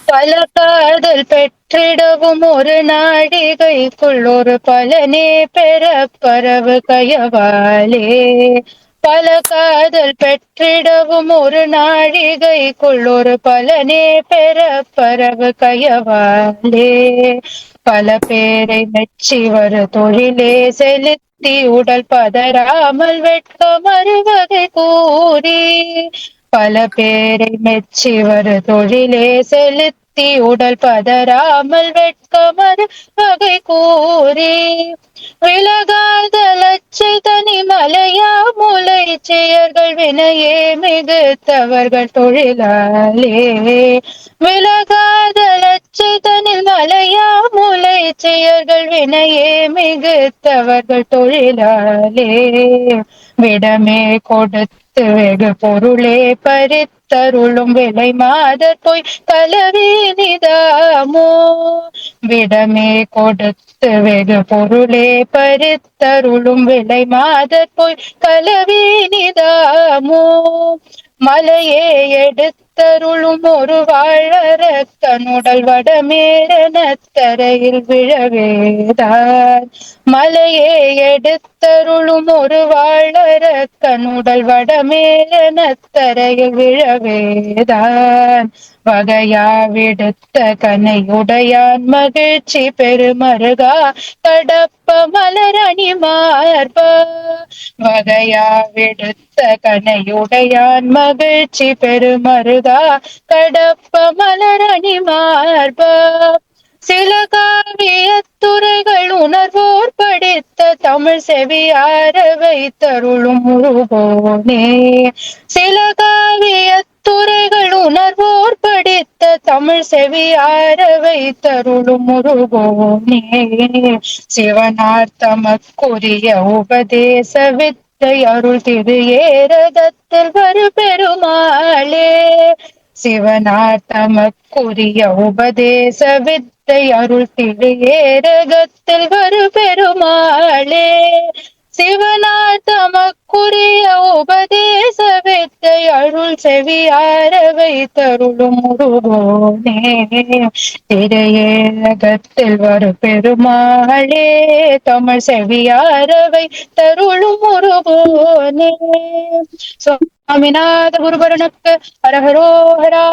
பல காதல் பெற்றிடவும் ஒரு நாழிகைக்குள் ஒரு பலனே பெற பரவு கயவாலே. பல காதல் பெற்றிடவும் ஒரு நாழிகைக்குள் ஒரு பலனே பெற பரவு கயவாலே. பல பேரை மெச்சி ஒரு தொழிலே செலுத்தி உடல் பதறாமல் வெட்க மறுவகை கூறி. பல பேரை மெச்சி ஒரு தொழிலே செலுத்தி உடல் பதறாமல் வெட்க மறுவகை கூறி. விலகாத லட்சை தனி மலையா முளை செயர்கள் வினையே மிகுத்தவர்கள் தொழிலாலே. விலகாத லட்சை தனி மலையா முளை செயர்கள் வினையே மிகுத்தவர்கள் தொழிலாலே. விடமே கொடுத்து வெகு பொருளே பறித்தருளும் விலை மாதர் போய் கலவீனிதாமோ. விடமே கொடுத்து வெகு பொருளே பறித்தருளும் விலை மாதர் போய் கலவீனிதாமோ. மலையே எடுத்தருளும் ஒரு வாழறக்கனுடல் வடமேறன தரையில் விழவேதான். மலையே எடுத்தருளும் ஒரு வாழறக்கனுடல் வடமேறன தரையில் விழவேதான். வகையா விடுத்த கனையுடையான் மகிழ்ச்சி பெருமருகா கடப்ப மலரணி மார்பா. வகையா விடுத்த கனையுடையான் மகிழ்ச்சி பெருமருகா கடப்ப மலரணி மார்பா. சில காவியத்துறைகள் உணர்வோர் படித்த தமிழ் செவியார வைத்தருளும் முருகோனே. சில காவியத்துறைகள் உணர்வோர் படித்த தமிழ் செவியார வைத்தருளும் முருகோனே. சிவனார் தமக்குரிய உபதேச வித்தை அருள் திரு ஏரகத்தில் வரு பெருமாளே. சிவனார் தமக்குரிய உபதேச வித்தை அருள் திரு ஏரகத்தில் வரு பெருமாளே. சிவனார் தமக்குரிய உபதேச வித்தை அருள் செவியார வைத்தருளும் முருகோனே. திரு ஏரகத்தில் வரு பெருமாளே தமிழ் செவியார வைத்தருளும் முருகோனே. சுவாமிநாத குருபரனுக்கு ஹரஹரோஹரா.